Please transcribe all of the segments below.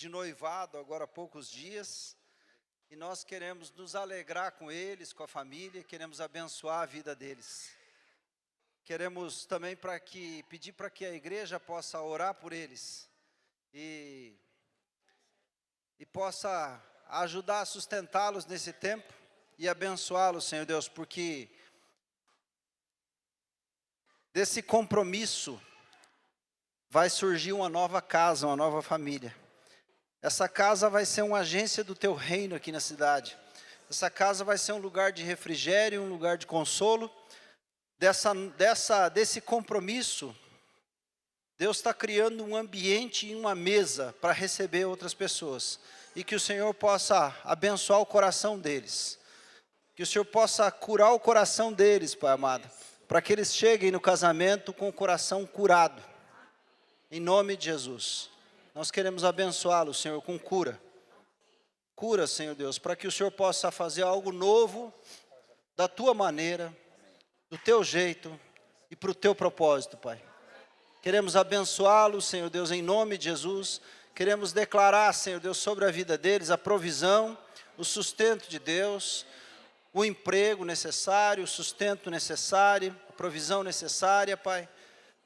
de noivado agora há poucos dias, e nós queremos nos alegrar com eles, com a família, queremos abençoar a vida deles. Queremos também pedir para que a igreja possa orar por eles e possa ajudar a sustentá-los nesse tempo e abençoá-los, Senhor Deus, porque desse compromisso vai surgir uma nova casa, uma nova família. Essa casa vai ser uma agência do teu reino aqui na cidade. Essa casa vai ser um lugar de refrigério, um lugar de consolo. Desse compromisso, Deus está criando um ambiente e uma mesa para receber outras pessoas. E que o Senhor possa abençoar o coração deles. Que o Senhor possa curar o coração deles, Pai amado. Para que eles cheguem no casamento com o coração curado. Em nome de Jesus. Nós queremos abençoá-los, Senhor, com cura. Cura, Senhor Deus, para que o Senhor possa fazer algo novo, da tua maneira, do teu jeito e para o teu propósito, Pai. Queremos abençoá-los, Senhor Deus, em nome de Jesus. Queremos declarar, Senhor Deus, sobre a vida deles a provisão, o sustento de Deus, o emprego necessário, o sustento necessário, a provisão necessária, Pai.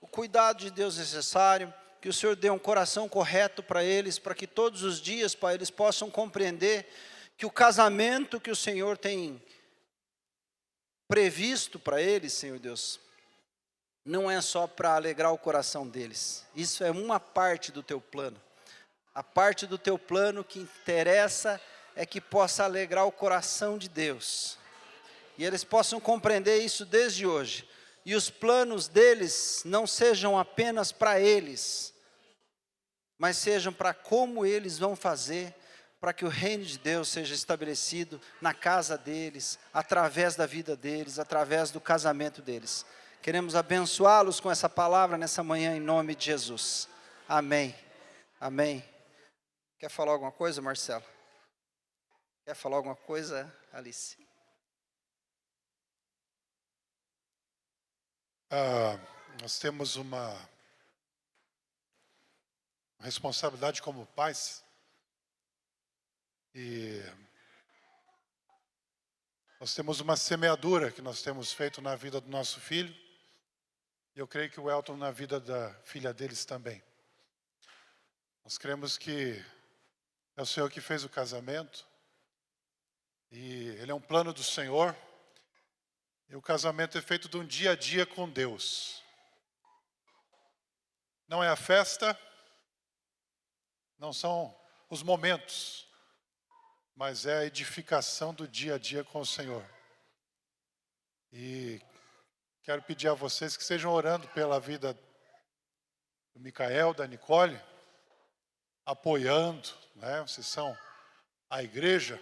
O cuidado de Deus necessário, que o Senhor dê um coração correto para eles, para que todos os dias, Pai, eles possam compreender que o casamento que o Senhor tem previsto para eles, Senhor Deus, não é só para alegrar o coração deles. Isso é uma parte do teu plano. A parte do teu plano que interessa é que possa alegrar o coração de Deus. E eles possam compreender isso desde hoje. E os planos deles não sejam apenas para eles, mas sejam para como eles vão fazer para que o reino de Deus seja estabelecido na casa deles, através da vida deles, através do casamento deles. Queremos abençoá-los com essa palavra nessa manhã, em nome de Jesus. Amém. Amém. Quer falar alguma coisa, Marcelo? Quer falar alguma coisa, Alice? Nós temos uma responsabilidade como pais e nós temos uma semeadura que nós temos feito na vida do nosso filho e eu creio que o Elton na vida da filha deles também. Nós cremos que é o Senhor que fez o casamento e ele é um plano do Senhor e o casamento é feito de um dia a dia com Deus. Não é a festa, não são os momentos, mas é a edificação do dia a dia com o Senhor. E quero pedir a vocês que estejam orando pela vida do Micael, da Nicole, apoiando, né? Vocês são a igreja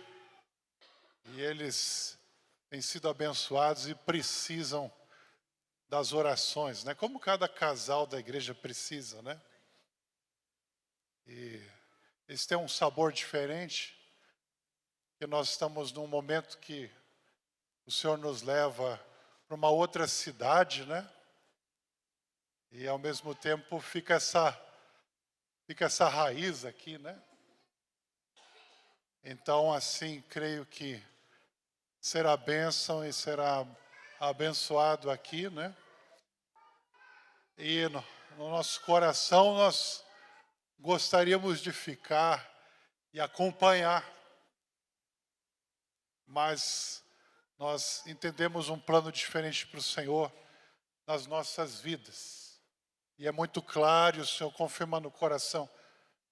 e eles têm sido abençoados e precisam das orações, né? Como cada casal da igreja precisa, né? E eles têm um sabor diferente, porque nós estamos num momento que o Senhor nos leva para uma outra cidade, né? E ao mesmo tempo fica essa raiz aqui, né? Então, assim, creio que será bênção e será abençoado aqui, né? E no nosso coração nós gostaríamos de ficar e acompanhar, mas nós entendemos um plano diferente para o Senhor nas nossas vidas. E é muito claro, o Senhor confirma no coração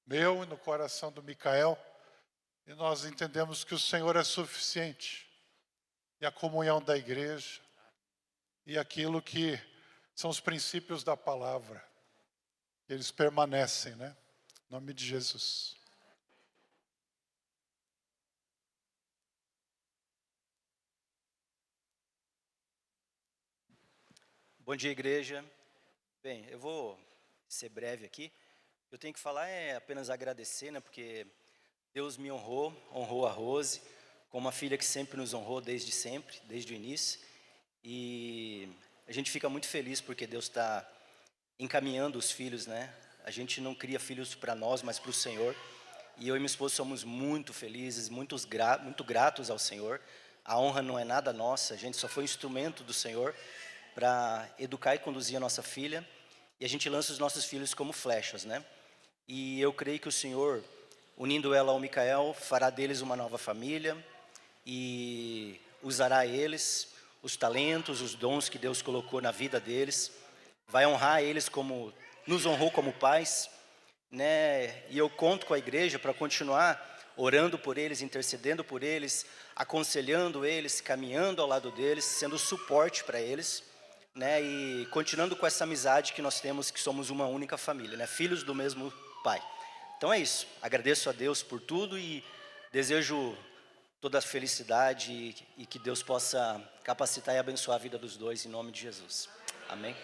meu e no coração do Micael, e nós entendemos que o Senhor é suficiente. E a comunhão da igreja, e aquilo que são os princípios da palavra, eles permanecem, né? Em nome de Jesus. Bom dia, igreja. Bem, eu vou ser breve aqui. Eu tenho que falar apenas agradecer, né? Porque Deus me honrou a Rose, com uma filha que sempre nos honrou desde sempre, desde o início. E a gente fica muito feliz porque Deus está encaminhando os filhos, né? A gente não cria filhos para nós, mas para o Senhor. E eu e minha esposa somos muito felizes, muito gratos ao Senhor. A honra não é nada nossa, a gente só foi instrumento do Senhor para educar e conduzir a nossa filha. E a gente lança os nossos filhos como flechas, né? E eu creio que o Senhor, unindo ela ao Micael, fará deles uma nova família e usará eles, os talentos, os dons que Deus colocou na vida deles. Vai honrar eles como nos honrou como pais, né? E eu conto com a igreja para continuar orando por eles, intercedendo por eles, aconselhando eles, caminhando ao lado deles, sendo suporte para eles, né? E continuando com essa amizade que nós temos, que somos uma única família, né? Filhos do mesmo pai. Então é isso. Agradeço a Deus por tudo e desejo toda a felicidade e que Deus possa capacitar e abençoar a vida dos dois em nome de Jesus. Amém.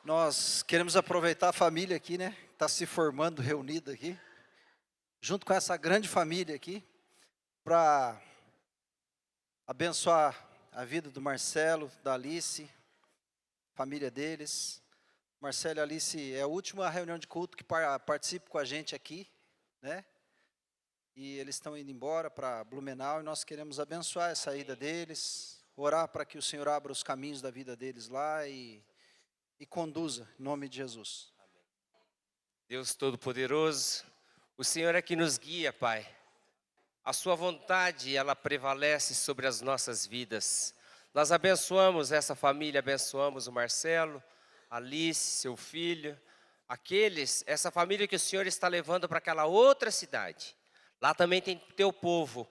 Nós queremos aproveitar a família aqui, né? Está se formando, reunida aqui, junto com essa grande família aqui, para abençoar a vida do Marcelo, da Alice, família deles. Marcelo e Alice é a última reunião de culto que participa com a gente aqui, né? E eles estão indo embora para Blumenau e nós queremos abençoar essa ida deles, orar para que o Senhor abra os caminhos da vida deles lá e conduza, em nome de Jesus. Deus Todo-Poderoso, o Senhor é que nos guia, Pai. A sua vontade, ela prevalece sobre as nossas vidas. Nós abençoamos essa família, abençoamos o Marcelo, Alice, seu filho, essa família que o Senhor está levando para aquela outra cidade. Lá também tem teu povo.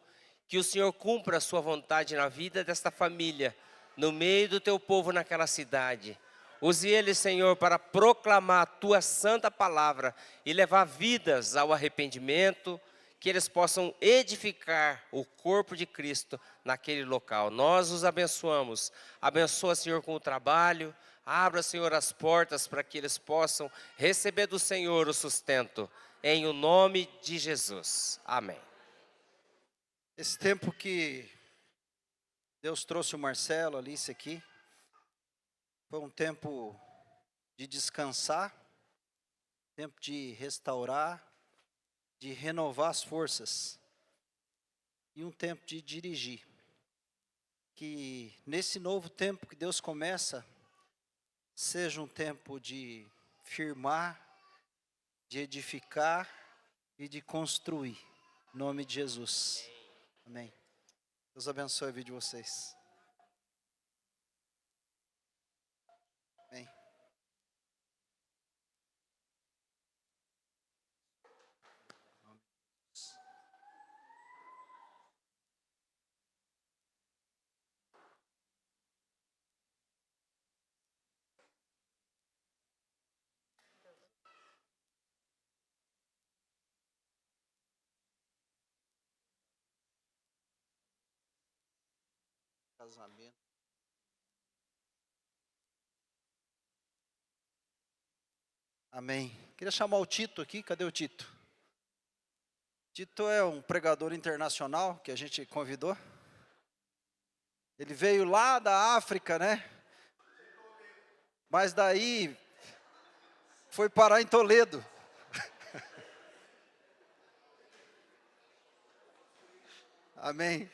Que o Senhor cumpra a sua vontade na vida desta família, no meio do teu povo naquela cidade. Use eles, Senhor, para proclamar a tua santa palavra e levar vidas ao arrependimento, que eles possam edificar o corpo de Cristo naquele local. Nós os abençoamos. Abençoa, Senhor, com o trabalho. Abra, Senhor, as portas para que eles possam receber do Senhor o sustento. Em o nome de Jesus. Amém. Esse tempo que Deus trouxe o Marcelo, a Alice aqui, foi um tempo de descansar, tempo de restaurar, de renovar as forças e um tempo de dirigir. Que nesse novo tempo que Deus começa, seja um tempo de firmar, de edificar e de construir. Em nome de Jesus. Amém. Deus abençoe a vida de vocês. Amém. Casamento. Amém. Queria chamar o Tito aqui. Cadê o Tito? Tito é um pregador internacional que a gente convidou. Ele veio lá da África, né? Mas daí foi parar em Toledo. Amém.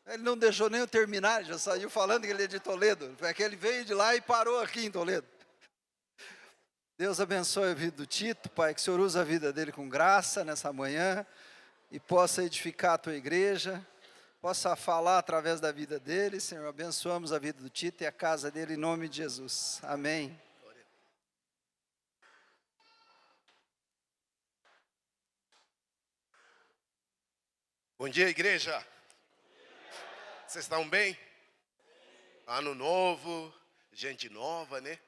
Ele não deixou nem eu terminar, já saiu falando que ele é de Toledo. É que ele veio de lá e parou aqui em Toledo. Deus abençoe a vida do Tito, Pai, que o Senhor use a vida dele com graça nessa manhã e possa edificar a tua igreja, possa falar através da vida dele. Senhor, abençoamos a vida do Tito e a casa dele em nome de Jesus. Amém. Bom dia, igreja. Vocês estão bem? Ano novo, gente nova, né?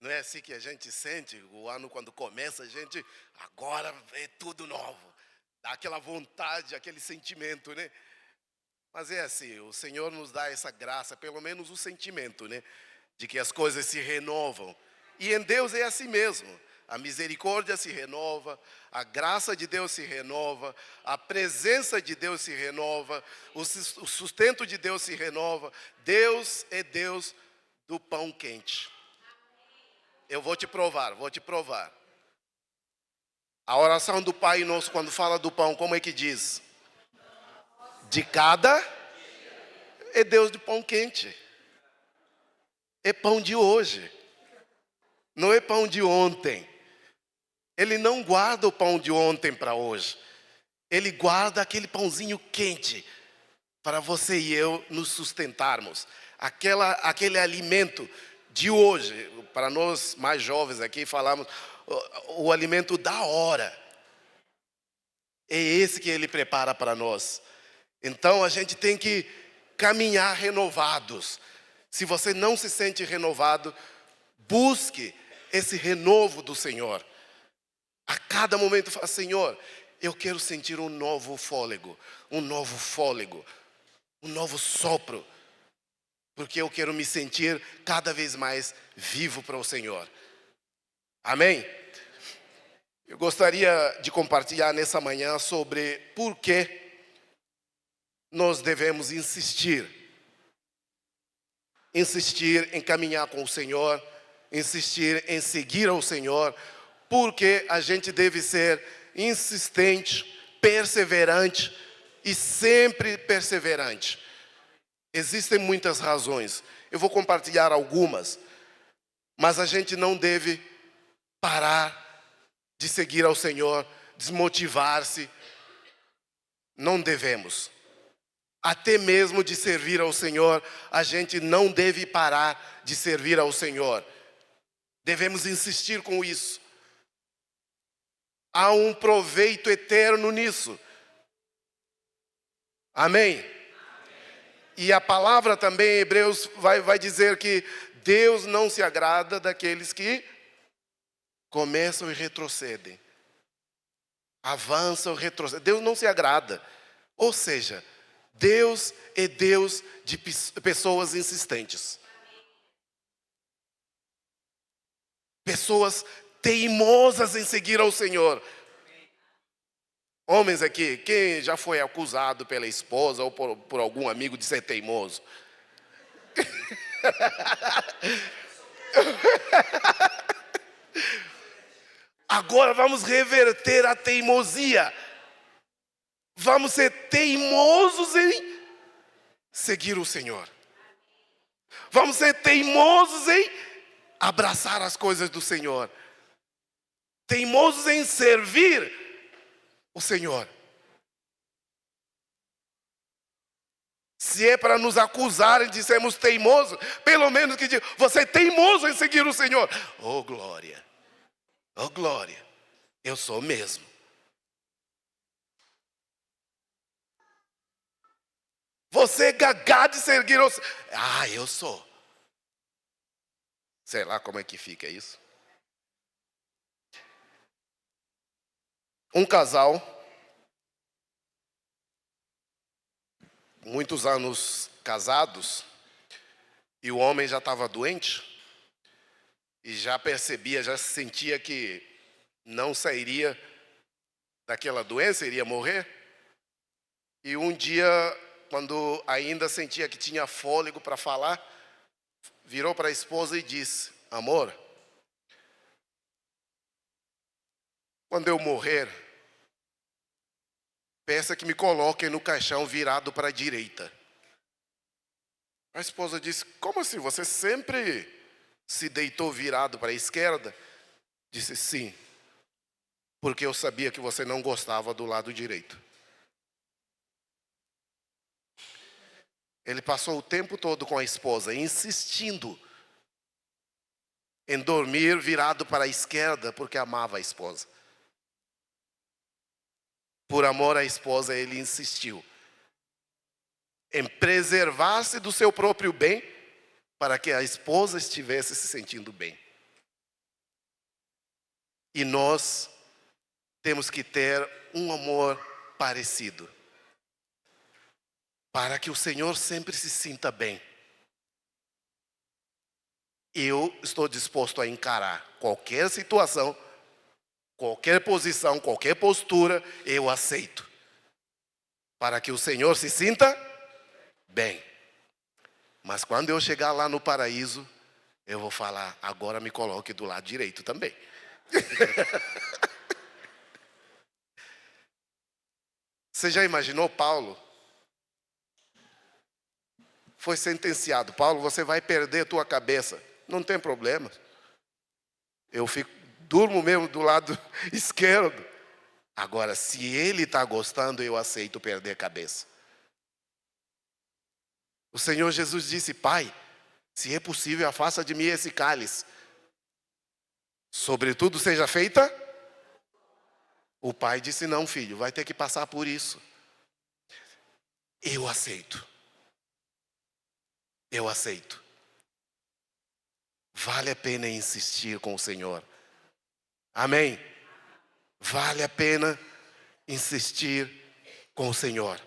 Não é assim que a gente sente, o ano quando começa, a gente, agora é tudo novo. Dá aquela vontade, aquele sentimento, né? Mas é assim, o Senhor nos dá essa graça, pelo menos o sentimento, né? De que as coisas se renovam. E em Deus é assim mesmo. a misericórdia se renova, a graça de Deus se renova, a presença de Deus se renova, o sustento de Deus se renova. Deus é Deus do pão quente. Eu vou te provar. A oração do Pai Nosso, quando fala do pão, como é que diz? De cada é Deus de pão quente. É pão de hoje. Não é pão de ontem. Ele não guarda o pão de ontem para hoje. Ele guarda aquele pãozinho quente para você e eu nos sustentarmos. Aquele alimento de hoje. Para nós mais jovens aqui falamos o alimento da hora. É esse que Ele prepara para nós. Então a gente tem que caminhar renovados. Se você não se sente renovado, busque esse renovo do Senhor. A cada momento fala: Senhor, eu quero sentir um novo fôlego, um novo sopro, porque eu quero me sentir cada vez mais vivo para o Senhor. Amém? Eu gostaria de compartilhar nessa manhã sobre por que nós devemos insistir em caminhar com o Senhor, insistir em seguir ao Senhor, porque a gente deve ser insistente, perseverante e sempre perseverante. Existem muitas razões, eu vou compartilhar algumas, mas a gente não deve parar de seguir ao Senhor, desmotivar-se. Não devemos. Até mesmo de servir ao Senhor, a gente não deve parar de servir ao Senhor. Devemos insistir com isso. Há um proveito eterno nisso. Amém? E a palavra também em Hebreus vai dizer que Deus não se agrada daqueles que começam e retrocedem. Avançam e retrocedem. Deus não se agrada. Ou seja, Deus é Deus de pessoas insistentes. Pessoas teimosas em seguir ao Senhor. Homens aqui, quem já foi acusado pela esposa ou por algum amigo de ser teimoso? Agora vamos reverter a teimosia. Vamos ser teimosos em seguir o Senhor. Vamos ser teimosos em abraçar as coisas do Senhor. Teimosos em servir o Senhor. Se é para nos acusarem de sermos teimosos, pelo menos que diga: você é teimoso em seguir o Senhor. Oh glória, oh glória, eu sou mesmo. Você é gagá de seguir o Senhor. Ah, eu sou. Sei lá como é que fica isso. Um casal, muitos anos casados, e o homem já estava doente, e já percebia, já sentia que não sairia daquela doença, iria morrer. E um dia, quando ainda sentia que tinha fôlego para falar, virou para a esposa e disse: amor, quando eu morrer, peça que me coloquem no caixão virado para a direita. A esposa disse: como assim? Você sempre se deitou virado para a esquerda? Disse: sim, porque eu sabia que você não gostava do lado direito. Ele passou o tempo todo com a esposa, insistindo em dormir virado para a esquerda, porque amava a esposa. Por amor à esposa, ele insistiu em preservar-se do seu próprio bem, para que a esposa estivesse se sentindo bem. E nós temos que ter um amor parecido, para que o Senhor sempre se sinta bem. Eu estou disposto a encarar qualquer situação qualquer posição, qualquer postura, eu aceito. Para que o Senhor se sinta bem. Mas quando eu chegar lá no paraíso, eu vou falar, agora me coloque do lado direito também. Você já imaginou Paulo? Foi sentenciado. Paulo, você vai perder a tua cabeça. Não tem problema. Eu durmo mesmo do lado esquerdo. Agora, se ele está gostando, eu aceito perder a cabeça. O Senhor Jesus disse, Pai, se é possível, afasta de mim esse cálice. Sobretudo seja feita. O pai disse, não, filho, vai ter que passar por isso. Eu aceito. Eu aceito. Vale a pena insistir com o Senhor. Amém? Vale a pena insistir com o Senhor.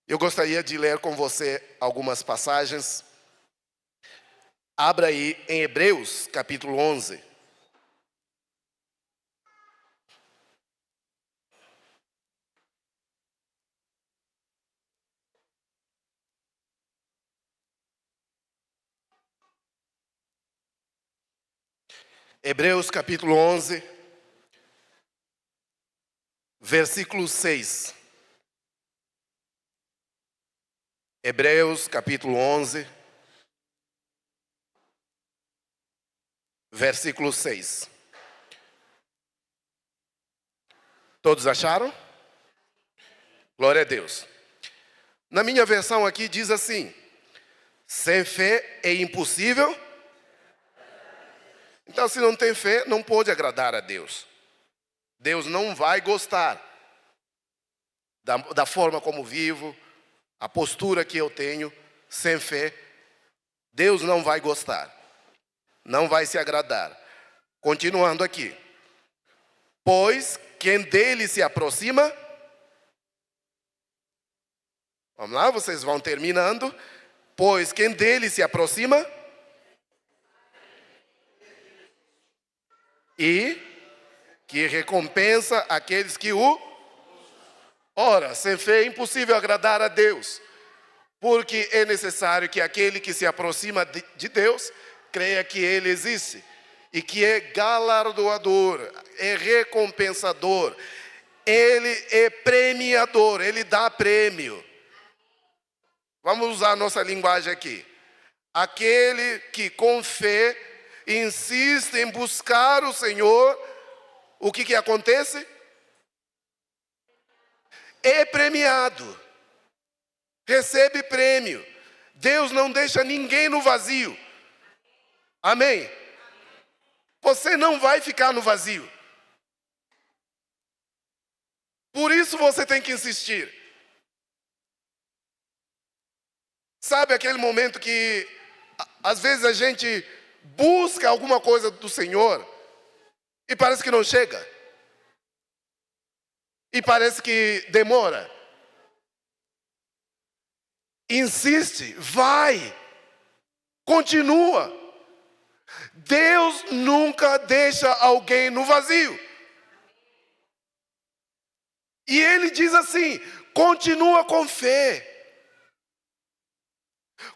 Eu gostaria de ler com você algumas passagens. Abra aí em Hebreus, capítulo 11. Hebreus, capítulo 11, versículo 6. Hebreus, capítulo 11, versículo 6. Todos acharam? Glória a Deus. Na minha versão aqui diz assim: sem fé é impossível. Então, se não tem fé, não pode agradar a Deus. Deus não vai gostar da forma como vivo, a postura que eu tenho, sem fé. Deus não vai gostar, não vai se agradar. Continuando aqui. Pois quem dele se aproxima... Vamos lá, vocês vão terminando. Pois quem dele se aproxima... E que recompensa aqueles que o... Ora, sem fé é impossível agradar a Deus, porque é necessário que aquele que se aproxima de Deus creia que Ele existe e que é galardoador, é recompensador, Ele é premiador, Ele dá prêmio. Vamos usar a nossa linguagem aqui. Aquele que com fé insiste em buscar o Senhor, o que acontece? É premiado, recebe prêmio. Deus não deixa ninguém no vazio. Amém? Você não vai ficar no vazio. Por isso você tem que insistir. Sabe aquele momento que às vezes a gente busca alguma coisa do Senhor e parece que não chega. E parece que demora. Insiste, vai, continua. Deus nunca deixa alguém no vazio. E Ele diz assim, continua com fé.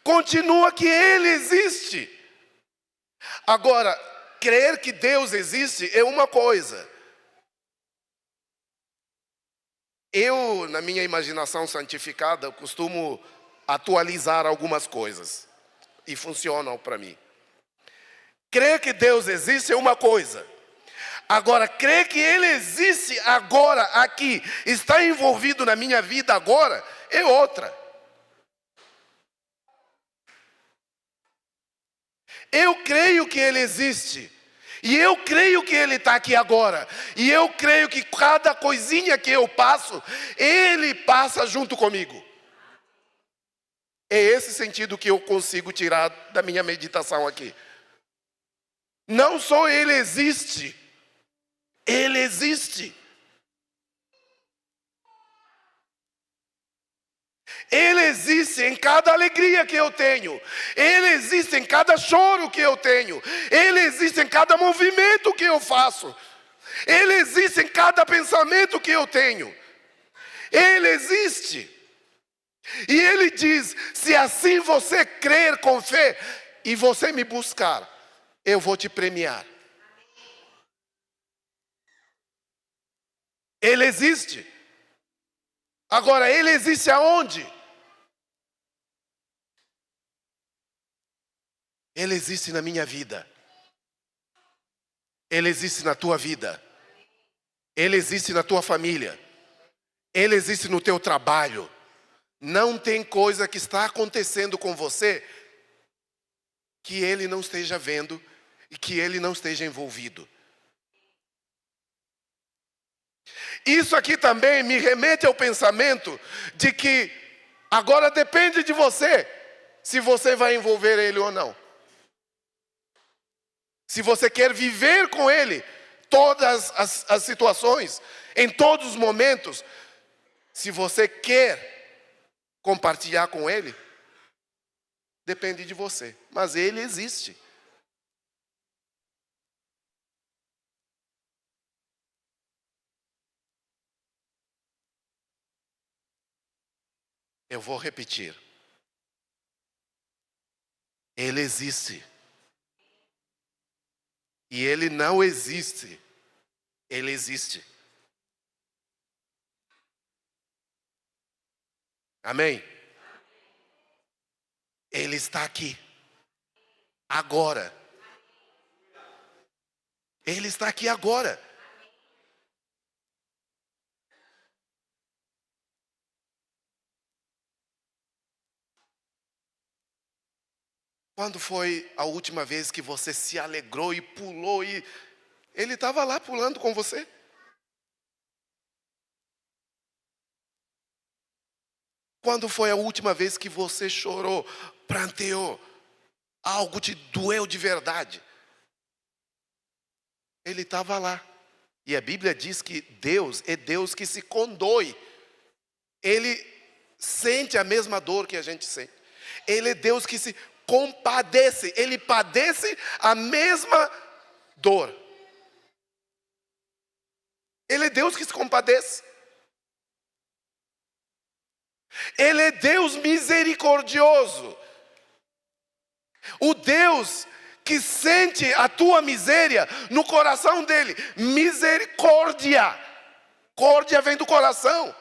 Continua que Ele existe. Agora, crer que Deus existe é uma coisa. Eu, na minha imaginação santificada, costumo atualizar algumas coisas. E funcionam para mim. Crer que Deus existe é uma coisa. Agora, crer que Ele existe agora, aqui, está envolvido na minha vida agora, é outra. Eu creio que Ele existe. E eu creio que Ele está aqui agora. E eu creio que cada coisinha que eu passo, Ele passa junto comigo. É esse sentido que eu consigo tirar da minha meditação aqui. Não só Ele existe. Ele existe. Ele existe em cada alegria que eu tenho. Ele existe em cada choro que eu tenho. Ele existe em cada movimento que eu faço. Ele existe em cada pensamento que eu tenho. Ele existe. E Ele diz: se assim você crer com fé e você me buscar, eu vou te premiar. Ele existe. Agora, Ele existe aonde? Ele existe na minha vida. Ele existe na tua vida. Ele existe na tua família. Ele existe no teu trabalho. Não tem coisa que está acontecendo com você que Ele não esteja vendo e que Ele não esteja envolvido. Isso aqui também me remete ao pensamento de que agora depende de você se você vai envolver Ele ou não. Se você quer viver com Ele todas as situações, em todos os momentos, se você quer compartilhar com Ele, depende de você. Mas Ele existe. Eu vou repetir. Ele existe. E Ele não existe. Ele existe. Amém? Ele está aqui. Agora. Ele está aqui agora. Quando foi a última vez que você se alegrou e pulou e Ele estava lá pulando com você? Quando foi a última vez que você chorou, pranteou, algo te doeu de verdade? Ele estava lá. E a Bíblia diz que Deus é Deus que se condói. Ele sente a mesma dor que a gente sente. Ele é Deus que se compadece. Ele padece a mesma dor. Ele é Deus que se compadece. Ele é Deus misericordioso. O Deus que sente a tua miséria no coração dele. Misericórdia. Córdia vem do coração.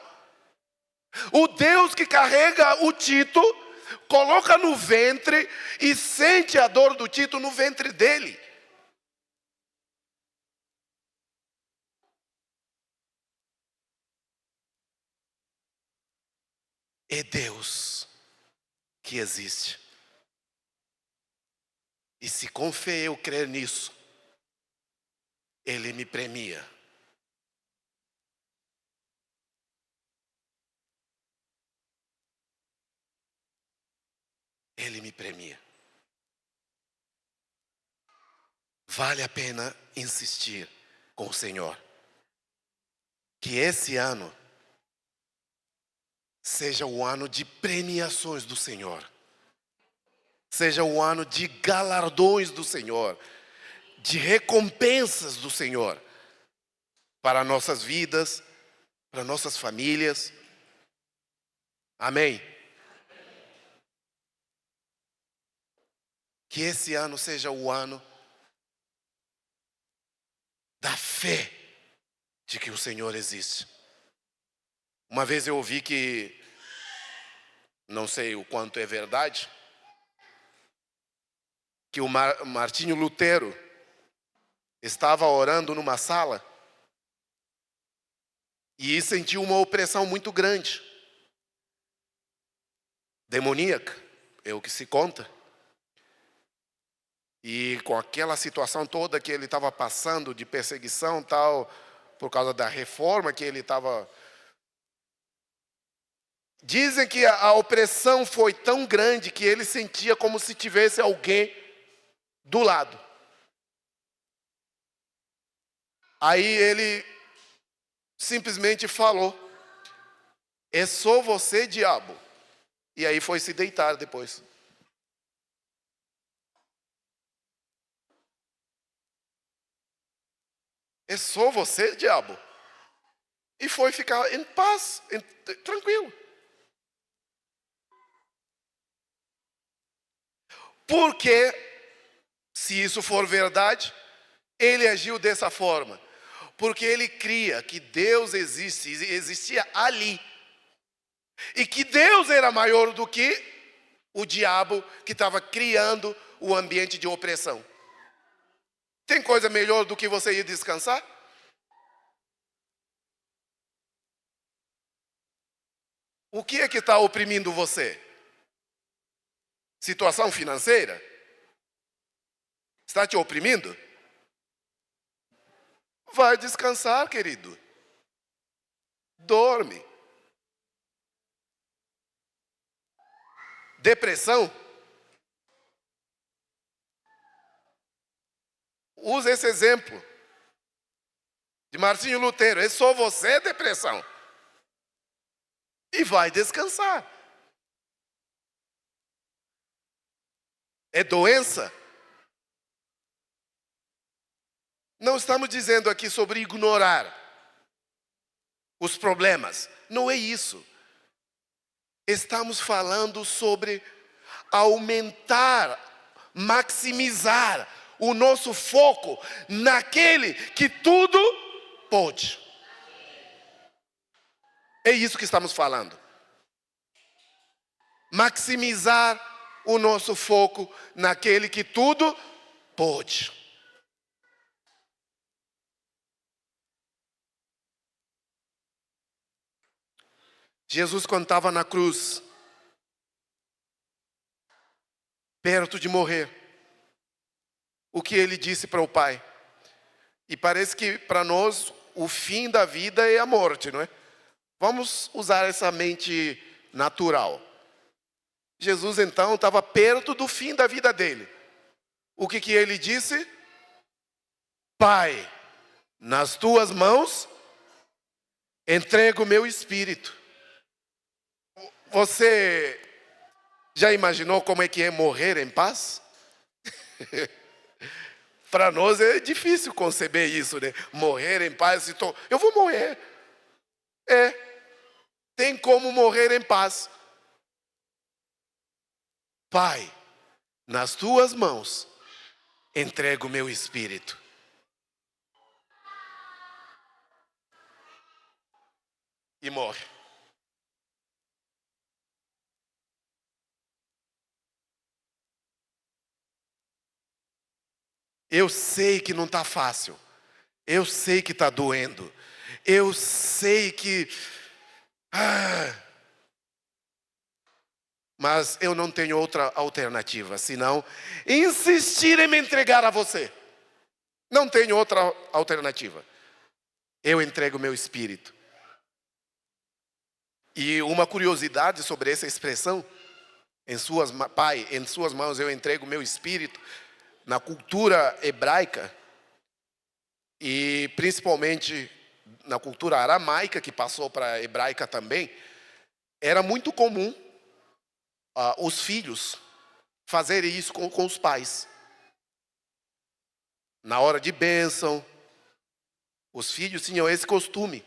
O Deus que carrega o Tito, coloca no ventre e sente a dor do Tito no ventre dele. É Deus que existe. E se com fé eu crer nisso, Ele me premia. Ele me premia. Vale a pena insistir com o Senhor. Que esse ano seja o ano de premiações do Senhor. Seja o ano de galardões do Senhor. De recompensas do Senhor. Para nossas vidas, para nossas famílias. Amém? Que esse ano seja o ano da fé de que o Senhor existe. Uma vez eu ouvi que, não sei o quanto é verdade, que o Martinho Lutero estava orando numa sala e sentiu uma opressão muito grande, demoníaca, é o que se conta. E com aquela situação toda que ele estava passando de perseguição tal, por causa da reforma que ele estava... Dizem que a opressão foi tão grande que ele sentia como se tivesse alguém do lado. Aí ele simplesmente falou: é só você, diabo. E aí foi se deitar depois. É só você, diabo. E foi ficar em paz, tranquilo. Porque, se isso for verdade, ele agiu dessa forma. Porque ele cria que Deus existe, existia ali. E que Deus era maior do que o diabo que estava criando o ambiente de opressão. Tem coisa melhor do que você ir descansar? O que é que está oprimindo você? Situação financeira? Está te oprimindo? Vai descansar, querido. Dorme. Depressão? Usa esse exemplo de Martinho Lutero. É só você, depressão. E vai descansar. É doença? Não estamos dizendo aqui sobre ignorar os problemas. Não é isso. Estamos falando sobre aumentar, maximizar o nosso foco naquele que tudo pode. É isso que estamos falando. Maximizar o nosso foco naquele que tudo pode. Jesus, quando estava na cruz, perto de morrer, o que ele disse para o Pai? E parece que para nós o fim da vida é a morte, não é? Vamos usar essa mente natural. Jesus então estava perto do fim da vida dele. O que ele disse? Pai, nas tuas mãos entrego o meu espírito. Você já imaginou como é que é morrer em paz? Para nós é difícil conceber isso, né? Morrer em paz. Eu vou morrer. Tem como morrer em paz. Pai, nas tuas mãos entrego o meu espírito. E morre. Eu sei que não está fácil. Eu sei que está doendo. Eu sei que... Mas eu não tenho outra alternativa, senão insistir em me entregar a você. Não tenho outra alternativa. Eu entrego meu espírito. E uma curiosidade sobre essa expressão, Pai, em suas mãos eu entrego meu espírito. Na cultura hebraica, e principalmente na cultura aramaica, que passou para a hebraica também, era muito comum os filhos fazerem isso com os pais. Na hora de bênção, os filhos tinham esse costume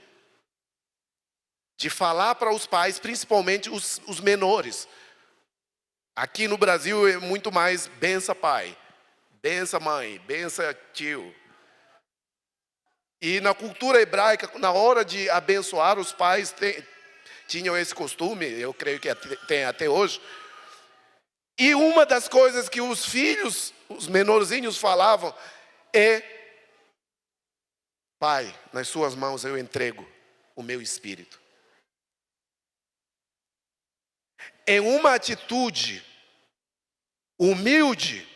de falar para os pais, principalmente os menores. Aqui no Brasil é muito mais bença pai. Bença mãe, bença tio. E na cultura hebraica, na hora de abençoar, os pais tinham esse costume, eu creio que tem até hoje. E uma das coisas que os filhos, os menorzinhos falavam é: Pai, nas suas mãos eu entrego o meu espírito. É uma atitude humilde,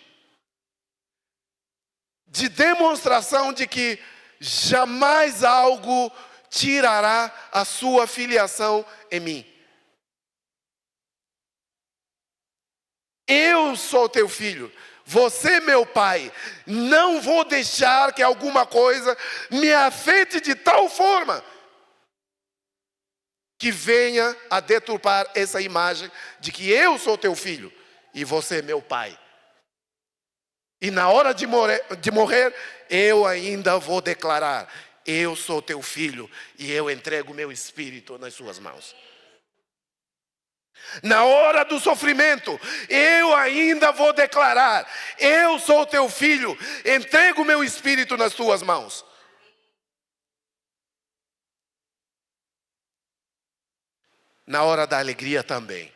de demonstração de que jamais algo tirará a sua filiação em mim. Eu sou teu filho, você é meu pai. Não vou deixar que alguma coisa me afete de tal forma que venha a deturpar essa imagem de que eu sou teu filho e você é meu pai. E na hora de morrer, eu ainda vou declarar: eu sou teu filho e eu entrego meu espírito nas suas mãos. Na hora do sofrimento, eu ainda vou declarar: eu sou teu filho, entrego meu espírito nas tuas mãos. Na hora da alegria também.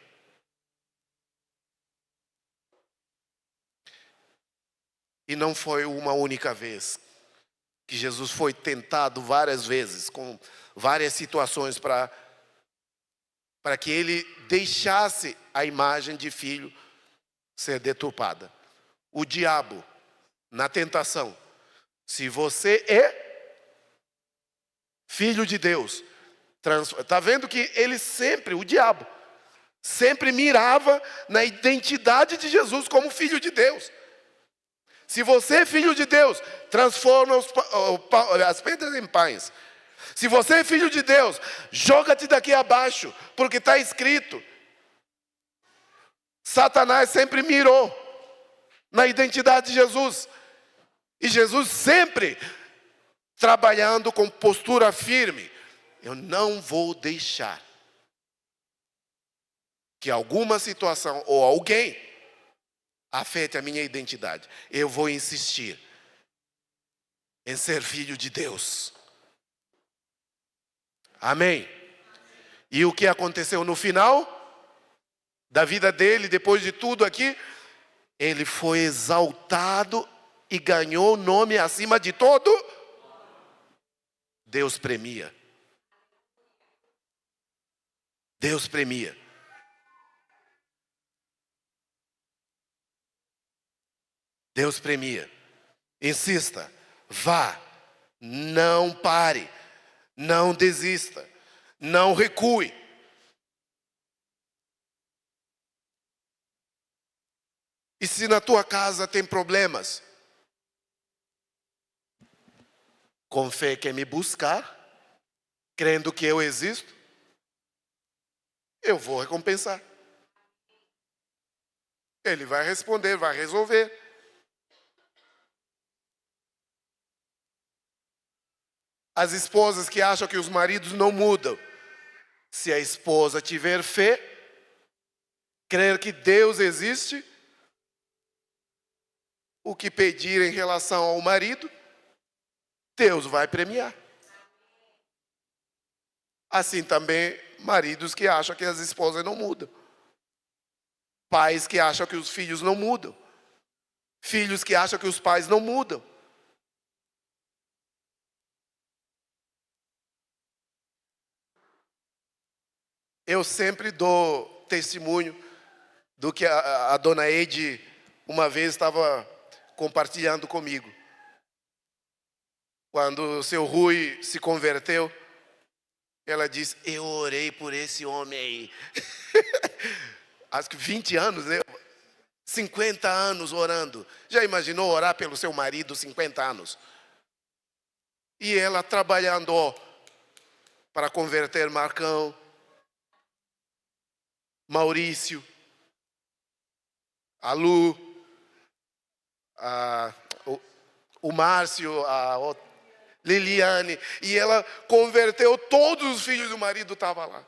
E não foi uma única vez que Jesus foi tentado várias vezes, com várias situações para que ele deixasse a imagem de filho ser deturpada. O diabo, na tentação: se você é filho de Deus, está vendo que ele sempre, o diabo, sempre mirava na identidade de Jesus como filho de Deus. Se você é filho de Deus, transforma as pedras em pães. Se você é filho de Deus, joga-te daqui abaixo, porque está escrito. Satanás sempre mirou na identidade de Jesus. E Jesus sempre trabalhando com postura firme. Eu não vou deixar que alguma situação ou alguém afete a minha identidade. Eu vou insistir em ser filho de Deus. Amém? E o que aconteceu no final da vida dele, depois de tudo aqui? Ele foi exaltado e ganhou o nome acima de todo. Deus premia. Deus premia. Deus premia. Insista, vá, não pare, não desista, não recue. E se na tua casa tem problemas, com fé quer me buscar, crendo que eu existo, eu vou recompensar. Ele vai responder, vai resolver. As esposas que acham que os maridos não mudam, se a esposa tiver fé, crer que Deus existe, o que pedir em relação ao marido, Deus vai premiar. Assim também, maridos que acham que as esposas não mudam. Pais que acham que os filhos não mudam. Filhos que acham que os pais não mudam. Eu sempre dou testemunho do que a dona Eide uma vez estava compartilhando comigo. Quando o seu Rui se converteu, ela disse: eu orei por esse homem aí. Acho que 20 anos, né? 50 anos orando. Já imaginou orar pelo seu marido 50 anos? E ela trabalhando para converter Marcão, Maurício, a Lu, o Márcio, a Liliane. E ela converteu todos os filhos do marido, estavam lá.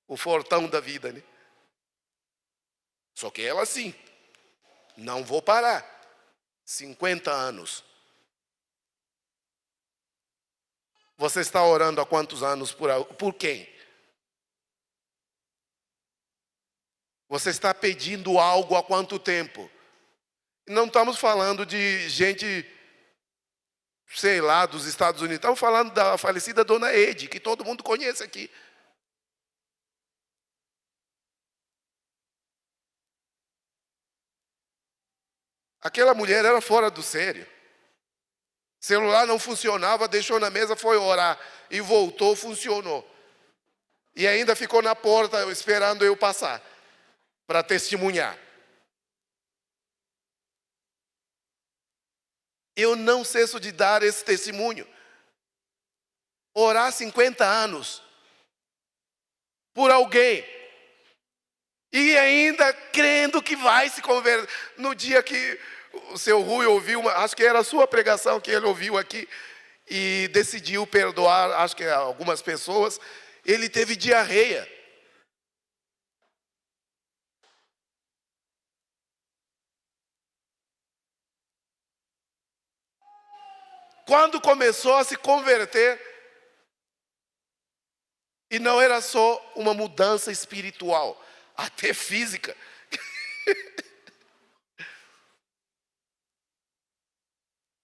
O fortão da vida, né? Só que ela sim, não vou parar. 50 anos. Você está orando há quantos anos por quem? Você está pedindo algo há quanto tempo? Não estamos falando de gente, sei lá, dos Estados Unidos. Estamos falando da falecida dona Eide, que todo mundo conhece aqui. Aquela mulher era fora do sério. Celular não funcionava, deixou na mesa, foi orar. E voltou, funcionou. E ainda ficou na porta esperando eu passar, para testemunhar. Eu não cesso de dar esse testemunho. Orar 50 anos por alguém e ainda crendo que vai se converter no dia que o seu Rui ouviu, acho que era a sua pregação que ele ouviu aqui, e decidiu perdoar, acho que algumas pessoas. Ele teve diarreia. Quando começou a se converter, e não era só uma mudança espiritual, até física.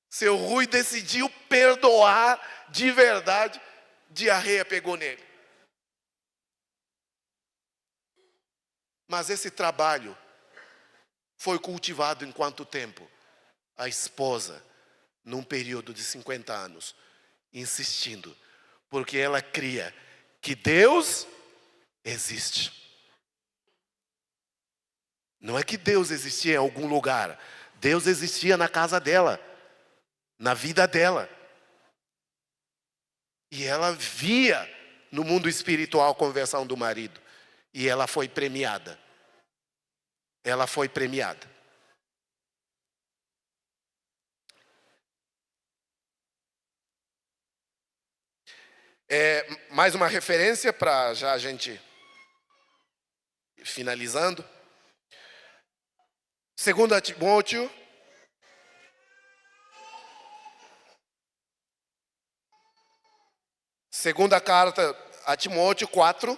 Seu Rui decidiu perdoar de verdade, diarreia pegou nele. Mas esse trabalho foi cultivado em quanto tempo? A esposa, num período de 50 anos, insistindo, porque ela cria que Deus existe. Não é que Deus existia em algum lugar, Deus existia na casa dela, na vida dela. E ela via no mundo espiritual a conversão do marido. E ela foi premiada. Ela foi premiada. Mais uma referência para já a gente finalizando. 2 Timóteo. Segunda carta a Timóteo 4.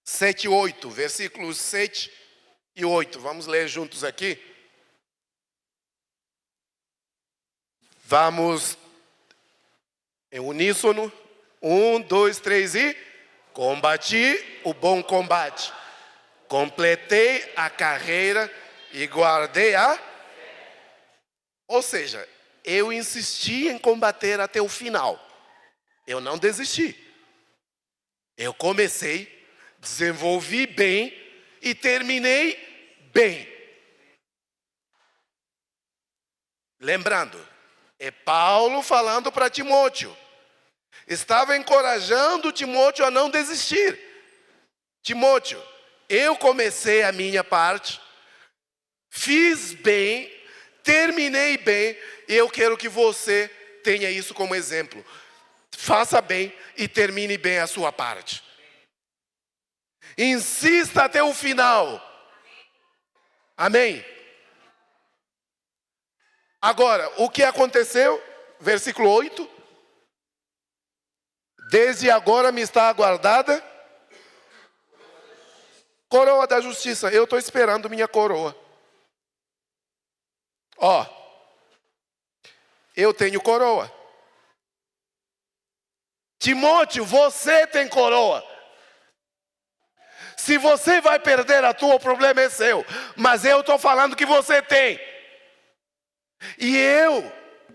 Sete e 8, versículos 7 e 8. Vamos ler juntos aqui. Vamos em uníssono. 1, 2, 3 e... Combati o bom combate. Completei a carreira e guardei a... Ou seja, eu insisti em combater até o final. Eu não desisti. Eu comecei, desenvolvi bem e terminei bem. Lembrando, é Paulo falando para Timóteo. Estava encorajando Timóteo a não desistir. Timóteo, eu comecei a minha parte, fiz bem, terminei bem, e eu quero que você tenha isso como exemplo. Faça bem e termine bem a sua parte. Insista até o final. Amém? Agora, o que aconteceu? Versículo 8. Desde agora me está aguardada coroa da justiça. Eu estou esperando minha coroa. Ó, eu tenho coroa. Timóteo, você tem coroa. Se você vai perder a tua, o problema é seu. Mas eu estou falando que você tem. E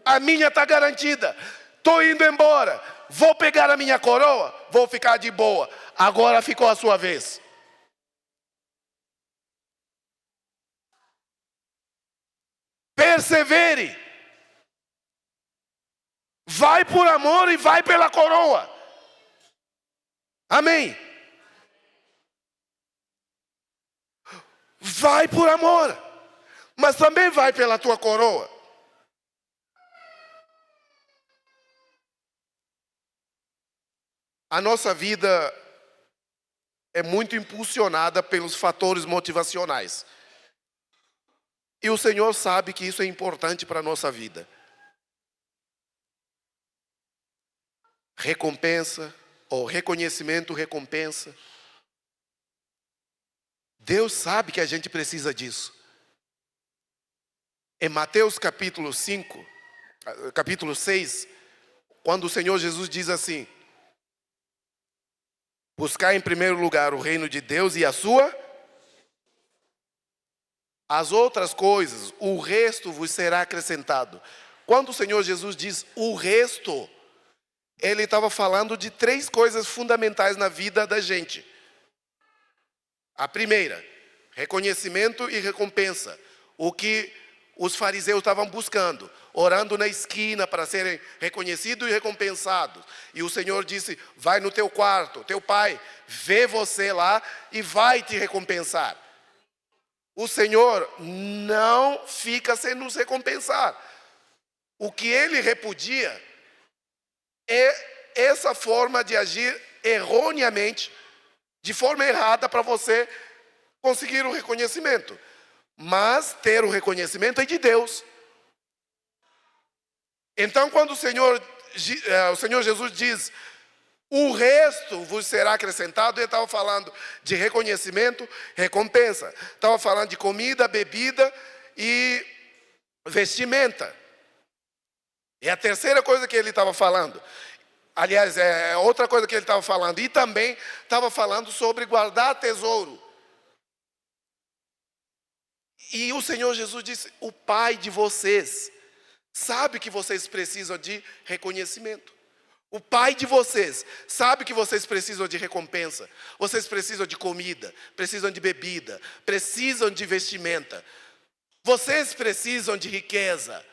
a minha está garantida. Estou indo embora. Vou pegar a minha coroa, vou ficar de boa. Agora ficou a sua vez. Persevere. Vai por amor e vai pela coroa. Amém? Vai por amor, mas também vai pela tua coroa. A nossa vida é muito impulsionada pelos fatores motivacionais. E o Senhor sabe que isso é importante para a nossa vida. Recompensa, ou reconhecimento, recompensa. Deus sabe que a gente precisa disso. Em Mateus capítulo 6, quando o Senhor Jesus diz assim: buscar em primeiro lugar o reino de Deus e as outras coisas, o resto vos será acrescentado. Quando o Senhor Jesus diz o resto, Ele estava falando de 3 coisas fundamentais na vida da gente. A primeira, reconhecimento e recompensa. O que os fariseus estavam buscando. orando na esquina para serem reconhecidos e recompensados. E o Senhor disse: vai no teu quarto, teu pai vê você lá e vai te recompensar. O Senhor não fica sem nos recompensar. O que Ele repudia é essa forma de agir erroneamente, de forma errada, para você conseguir o reconhecimento. Mas ter o reconhecimento é de Deus. Então, quando o Senhor Jesus diz: o resto vos será acrescentado, ele estava falando de reconhecimento, recompensa. Estava falando de comida, bebida e vestimenta. É a terceira coisa que ele estava falando. Aliás, é outra coisa que ele estava falando. E também estava falando sobre guardar tesouro. E o Senhor Jesus disse: o Pai de vocês sabe que vocês precisam de reconhecimento. O Pai de vocês sabe que vocês precisam de recompensa. Vocês precisam de comida, precisam de bebida, precisam de vestimenta. Vocês precisam de riqueza.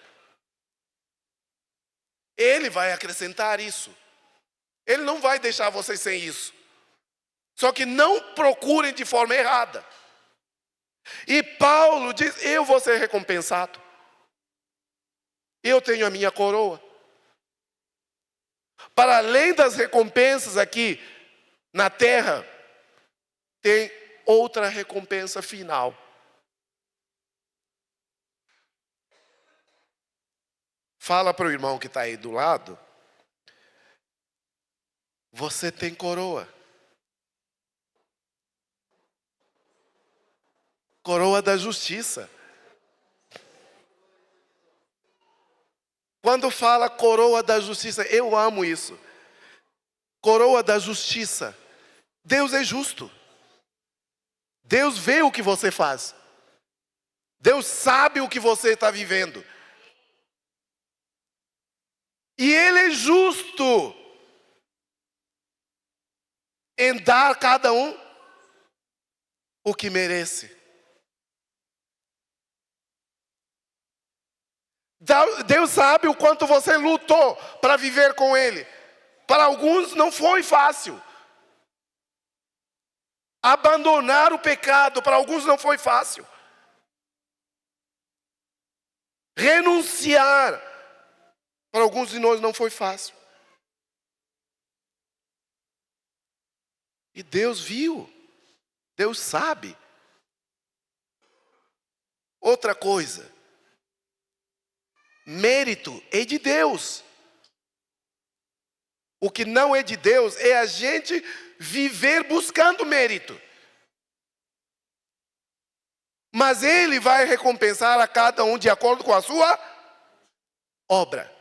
Ele vai acrescentar isso. Ele não vai deixar vocês sem isso. Só que não procurem de forma errada. E Paulo diz: eu vou ser recompensado. Eu tenho a minha coroa. Para além das recompensas aqui na terra, tem outra recompensa final. Fala para o irmão que está aí do lado: você tem coroa. Coroa da justiça. Quando fala coroa da justiça, eu amo isso. Coroa da justiça. Deus é justo. Deus vê o que você faz. Deus sabe o que você está vivendo. E Ele é justo em dar a cada um o que merece. Deus sabe o quanto você lutou para viver com Ele. Para alguns não foi fácil. Abandonar o pecado, para alguns não foi fácil. Renunciar, para alguns de nós não foi fácil. E Deus viu. Deus sabe. Outra coisa. Mérito é de Deus. O que não é de Deus é a gente viver buscando mérito. Mas Ele vai recompensar a cada um de acordo com a sua obra.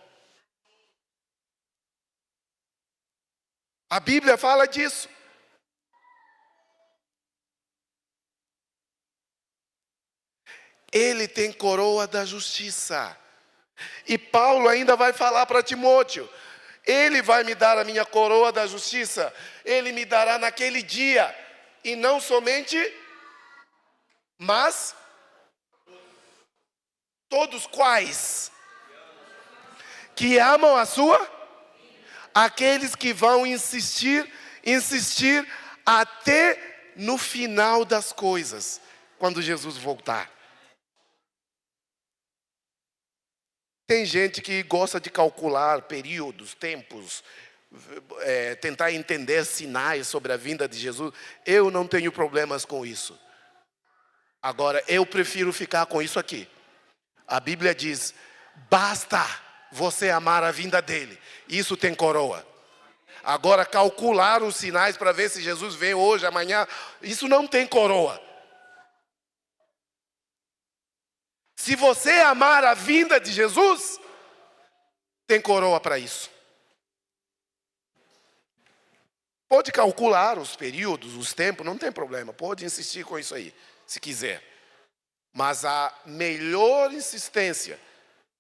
A Bíblia fala disso. Ele tem coroa da justiça. E Paulo ainda vai falar para Timóteo: Ele vai me dar a minha coroa da justiça. Ele me dará naquele dia. E não somente, mas todos quais? Que amam a sua? Aqueles que vão insistir até no final das coisas, quando Jesus voltar. Tem gente que gosta de calcular períodos, tempos, tentar entender sinais sobre a vinda de Jesus. Eu não tenho problemas com isso. Agora, eu prefiro ficar com isso aqui. A Bíblia diz: basta você amar a vinda dele. Isso tem coroa. Agora, calcular os sinais para ver se Jesus vem hoje, amanhã, isso não tem coroa. Se você amar a vinda de Jesus, tem coroa para isso. Pode calcular os períodos, os tempos, não tem problema. Pode insistir com isso aí, se quiser. Mas a melhor insistência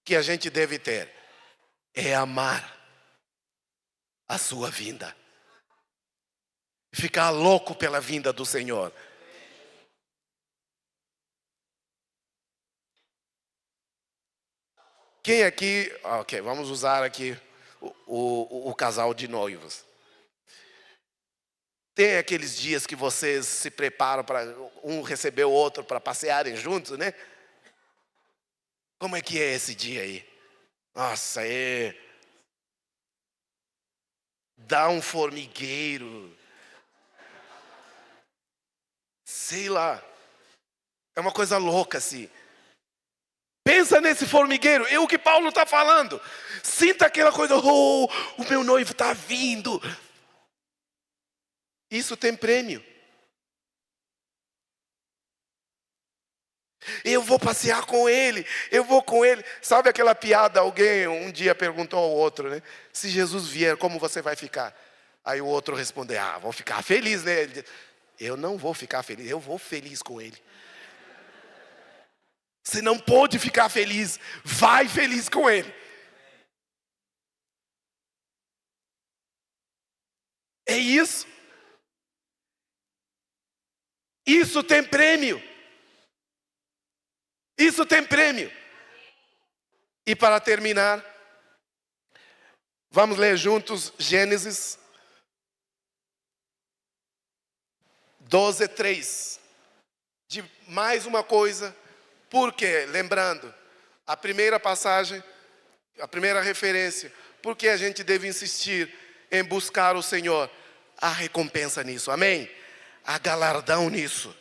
que a gente deve ter é amar a sua vinda. Ficar louco pela vinda do Senhor. Quem aqui... Ok, vamos usar aqui o casal de noivos. Tem aqueles dias que vocês se preparam para um receber o outro para passearem juntos, né? Como é que é esse dia aí? Nossa, dá um formigueiro. Sei lá. É uma coisa louca assim. Pensa nesse formigueiro, é o que Paulo está falando. Sinta aquela coisa, oh, o meu noivo está vindo. Isso tem prêmio. Eu vou passear com ele, eu vou com ele. Sabe aquela piada, alguém um dia perguntou ao outro, né? Se Jesus vier, como você vai ficar? Aí o outro respondeu, vou ficar feliz, né? Ele diz, eu não vou ficar feliz, eu vou feliz com ele. Você não pode ficar feliz, vai feliz com ele. É isso. Isso tem prêmio. Isso tem prêmio. E para terminar, vamos ler juntos Gênesis 12:3. De mais uma coisa, porque, lembrando, a primeira passagem, a primeira referência, porque a gente deve insistir em buscar o Senhor. Há recompensa nisso, amém? Há galardão nisso.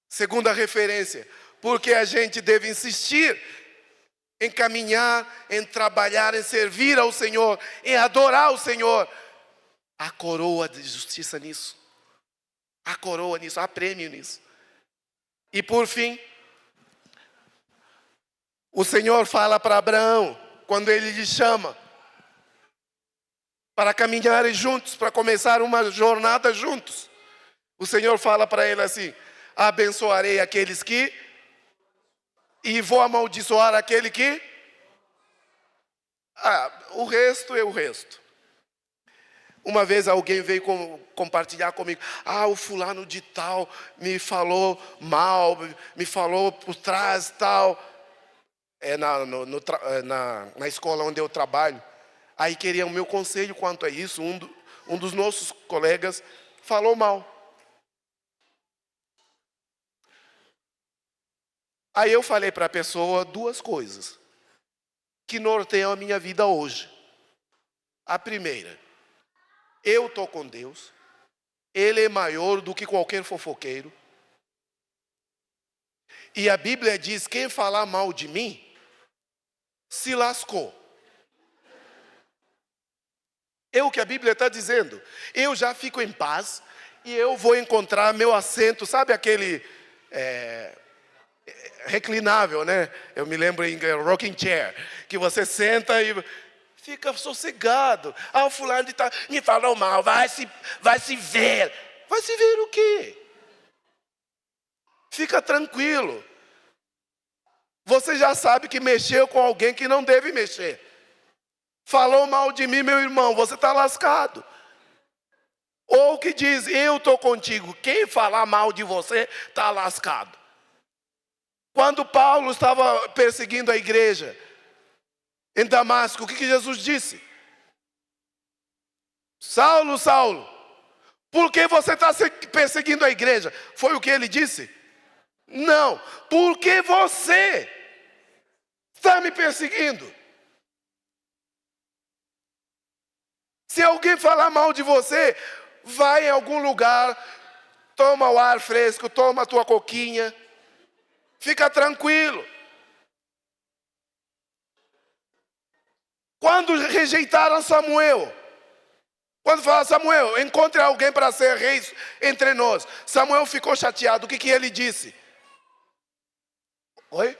Segunda referência, porque a gente deve insistir em caminhar, em trabalhar, em servir ao Senhor, em adorar o Senhor. Há coroa de justiça nisso. Há coroa nisso, há prêmio nisso. E por fim, o Senhor fala para Abraão, quando ele lhe chama, para caminharem juntos, para começar uma jornada juntos. O Senhor fala para ele assim, abençoarei aqueles que, e vou amaldiçoar aquele que, o resto é o resto. Uma vez alguém veio compartilhar comigo, o fulano de tal me falou mal, me falou por trás tal. É na escola onde eu trabalho. Aí queria o meu conselho quanto a isso. Um dos nossos colegas falou mal. Aí eu falei para a pessoa duas coisas que norteiam a minha vida hoje. A primeira, eu estou com Deus, Ele é maior do que qualquer fofoqueiro. E a Bíblia diz, quem falar mal de mim, se lascou. É o que a Bíblia está dizendo. Eu já fico em paz e eu vou encontrar meu assento, sabe aquele reclinável, né? Eu me lembro em rocking chair, que você senta e fica sossegado. O fulano me falou mal, vai se ver. Vai se ver o quê? Fica tranquilo. Você já sabe que mexeu com alguém que não deve mexer. Falou mal de mim, meu irmão, você está lascado. Ou que diz, eu estou contigo. Quem falar mal de você está lascado. Quando Paulo estava perseguindo a igreja em Damasco, o que Jesus disse? Saulo, Saulo, por que você está perseguindo a igreja? Foi o que ele disse? Não, porque você está me perseguindo. Se alguém falar mal de você, vai em algum lugar, toma o ar fresco, toma a tua coquinha, fica tranquilo. Quando rejeitaram Samuel, quando falaram, Samuel, encontre alguém para ser rei entre nós. Samuel ficou chateado, o que ele disse? Oi?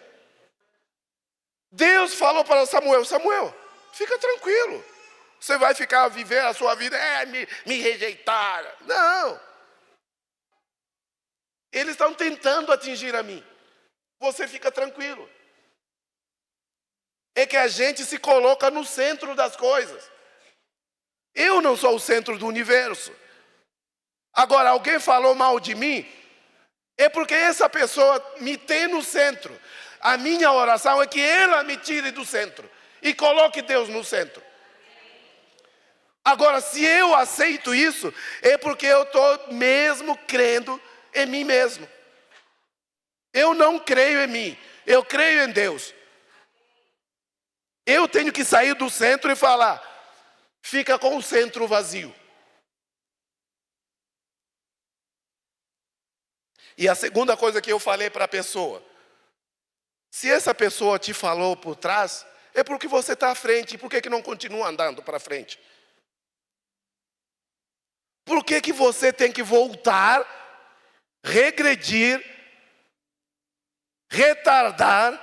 Deus falou para Samuel, Samuel, fica tranquilo. Você vai ficar a viver a sua vida, me rejeitaram. Não. Eles estão tentando atingir a mim. Você fica tranquilo. É que a gente se coloca no centro das coisas. Eu não sou o centro do universo. Agora, alguém falou mal de mim, é porque essa pessoa me tem no centro. A minha oração é que ela me tire do centro e coloque Deus no centro. Agora, se eu aceito isso, é porque eu estou mesmo crendo em mim mesmo. Eu não creio em mim, eu creio em Deus. Eu tenho que sair do centro e falar, fica com o centro vazio. E a segunda coisa que eu falei para a pessoa, se essa pessoa te falou por trás, é porque você está à frente. Por que não continua andando para frente? Por que você tem que voltar, regredir, retardar,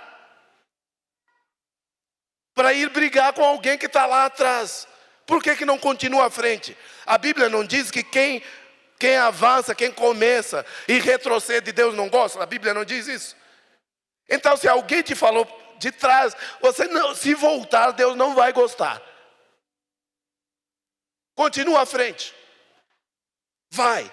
para ir brigar com alguém que está lá atrás? Por que não continua à frente? A Bíblia não diz que quem avança, quem começa e retrocede, Deus não gosta? A Bíblia não diz isso? Então, se alguém te falou de trás, você não, se voltar, Deus não vai gostar. Continua à frente. Vai.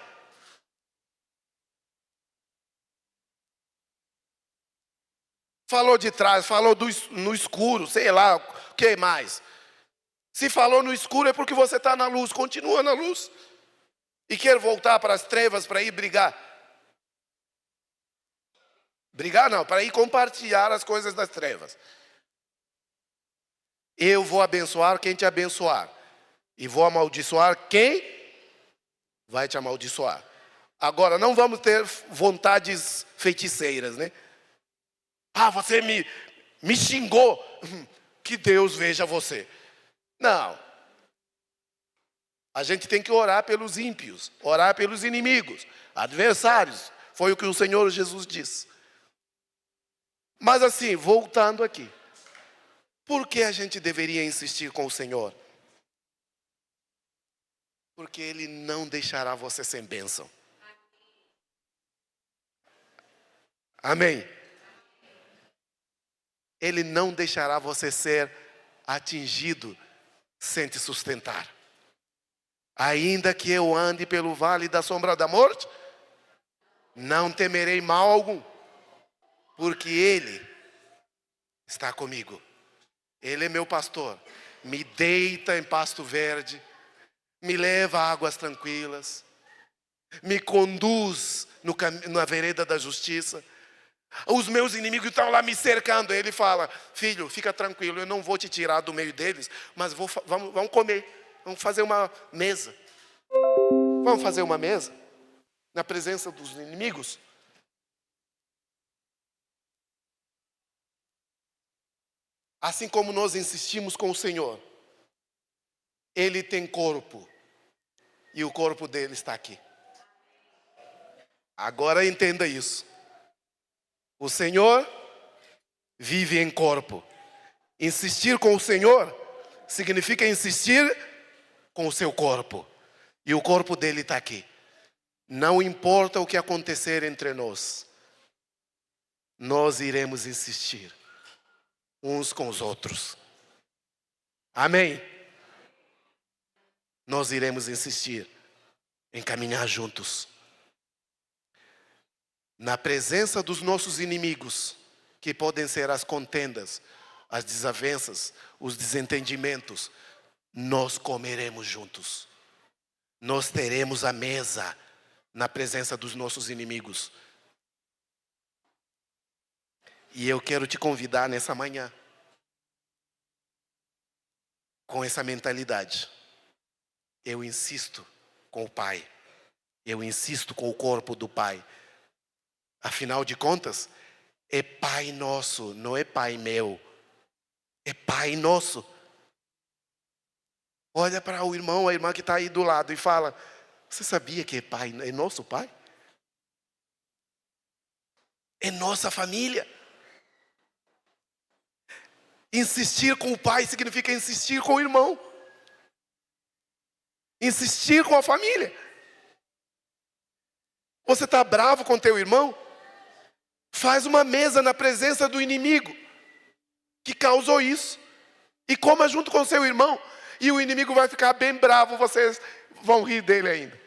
Falou de trás, falou no escuro, sei lá, o que mais? Se falou no escuro é porque você está na luz, continua na luz. E quer voltar para as trevas para ir brigar. Brigar não, para ir compartilhar as coisas das trevas. Eu vou abençoar quem te abençoar. E vou amaldiçoar quem vai te amaldiçoar. Agora, não vamos ter vontades feiticeiras, né? Ah, você me xingou. Que Deus veja você. Não. A gente tem que orar pelos ímpios, orar pelos inimigos, adversários. Foi o que o Senhor Jesus disse. Mas assim, voltando aqui. Por que a gente deveria insistir com o Senhor? Porque Ele não deixará você sem bênção. Amém? Ele não deixará você ser atingido sem te sustentar. Ainda que eu ande pelo vale da sombra da morte, não temerei mal algum, porque Ele está comigo. Ele é meu pastor, me deita em pasto verde, me leva a águas tranquilas, me conduz na vereda da justiça. Os meus inimigos estão lá me cercando. Ele fala, filho, fica tranquilo, eu não vou te tirar do meio deles, mas vamos comer, vamos fazer uma mesa. Vamos fazer uma mesa na presença dos inimigos. Assim como nós insistimos com o Senhor, Ele tem corpo, e o corpo dele está aqui. Agora entenda isso. O Senhor vive em corpo. Insistir com o Senhor significa insistir com o seu corpo. E o corpo dele está aqui. Não importa o que acontecer entre nós, nós iremos insistir uns com os outros. Amém? Nós iremos insistir em caminhar juntos. Na presença dos nossos inimigos, que podem ser as contendas, as desavenças, os desentendimentos, nós comeremos juntos. Nós teremos a mesa na presença dos nossos inimigos. E eu quero te convidar nessa manhã, com essa mentalidade. Eu insisto com o Pai. Eu insisto com o corpo do Pai. Afinal de contas, é Pai nosso, não é Pai meu. É Pai nosso. Olha para o irmão, a irmã que está aí do lado e fala, você sabia que é Pai, é nosso Pai? É nossa família. Insistir com o Pai significa insistir com o irmão. Insistir com a família. Você está bravo com teu irmão? Faz uma mesa na presença do inimigo que causou isso. E coma junto com seu irmão. E o inimigo vai ficar bem bravo, vocês vão rir dele ainda.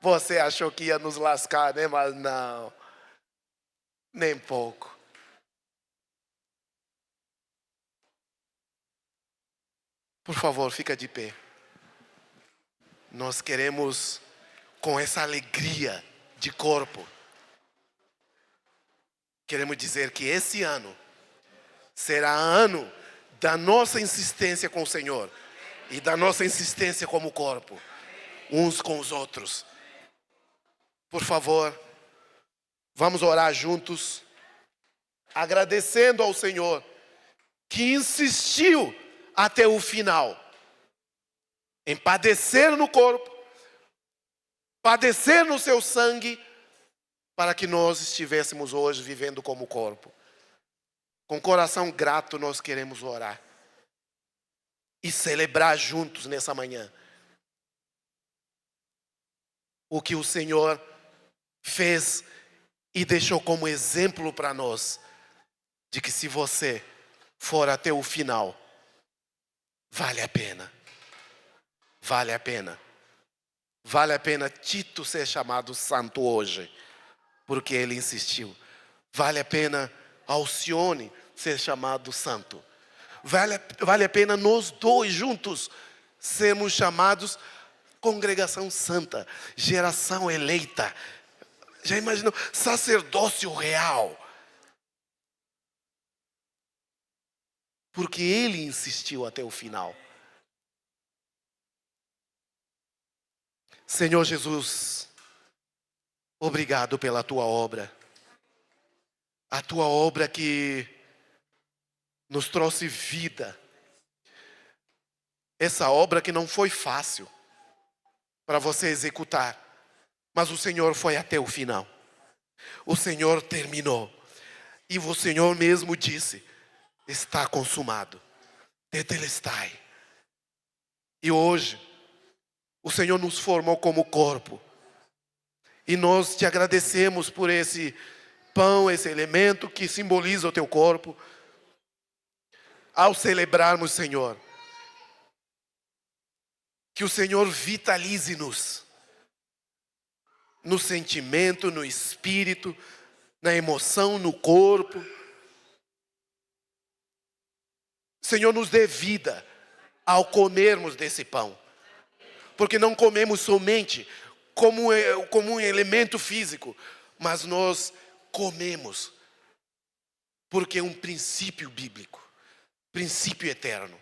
Você achou que ia nos lascar, né? Mas não. Nem pouco. Por favor, fica de pé. Nós queremos, com essa alegria de corpo, queremos dizer que esse ano será ano da nossa insistência com o Senhor e da nossa insistência como corpo, uns com os outros. Por favor, vamos orar juntos, agradecendo ao Senhor que insistiu até o final em padecer no corpo, padecer no seu sangue, para que nós estivéssemos hoje vivendo como corpo. Com coração grato nós queremos orar e celebrar juntos nessa manhã o que o Senhor fez e deixou como exemplo para nós, de que se você for até o final, vale a pena. Vale a pena. Vale a pena Tito ser chamado santo hoje, porque ele insistiu. Vale a pena Alcione ser chamado santo. Vale a pena nós dois juntos sermos chamados congregação santa, geração eleita. Já imaginou? Sacerdócio real. Porque ele insistiu até o final. Senhor Jesus, obrigado pela tua obra. A tua obra que nos trouxe vida. Essa obra que não foi fácil para você executar, mas o Senhor foi até o final. O Senhor terminou. E o Senhor mesmo disse: está consumado. Tetelestai. E hoje, o Senhor nos formou como corpo. E nós te agradecemos por esse pão, esse elemento que simboliza o teu corpo. Ao celebrarmos, Senhor, que o Senhor vitalize-nos no sentimento, no espírito, na emoção, no corpo. Senhor, nos dê vida ao comermos desse pão. Porque não comemos somente como um elemento físico, mas nós comemos porque é um princípio bíblico, princípio eterno,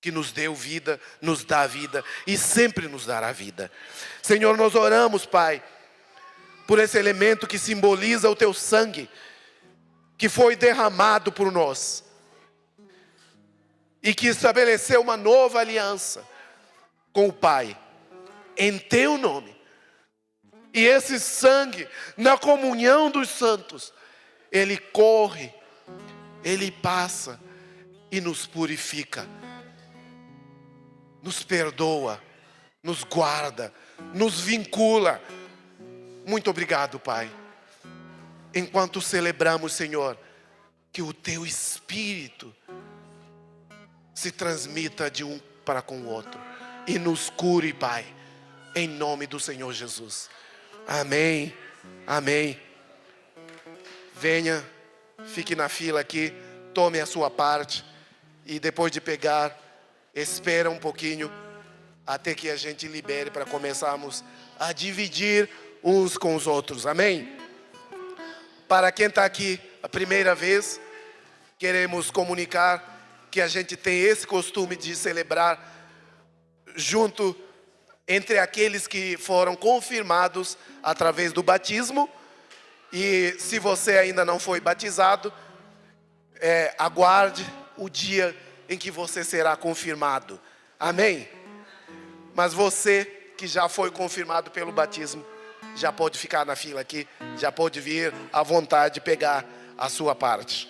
que nos deu vida, nos dá vida e sempre nos dará vida. Senhor, nós oramos, Pai, por esse elemento que simboliza o teu sangue, que foi derramado por nós e que estabeleceu uma nova aliança com o Pai, em teu nome. E esse sangue, na comunhão dos santos, ele corre, ele passa e nos purifica, nos perdoa, nos guarda, nos vincula. Muito obrigado, Pai. Enquanto celebramos, Senhor, que o teu Espírito se transmita de um para com o outro e nos cure, Pai, em nome do Senhor Jesus. Amém, amém. Venha, fique na fila aqui, tome a sua parte e depois de pegar, espera um pouquinho até que a gente libere para começarmos a dividir uns com os outros. Amém? Para quem está aqui a primeira vez, queremos comunicar que a gente tem esse costume de celebrar junto entre aqueles que foram confirmados através do batismo. E se você ainda não foi batizado, aguarde o dia em que você será confirmado. Amém? Mas você que já foi confirmado pelo batismo, já pode ficar na fila aqui, já pode vir à vontade pegar a sua parte.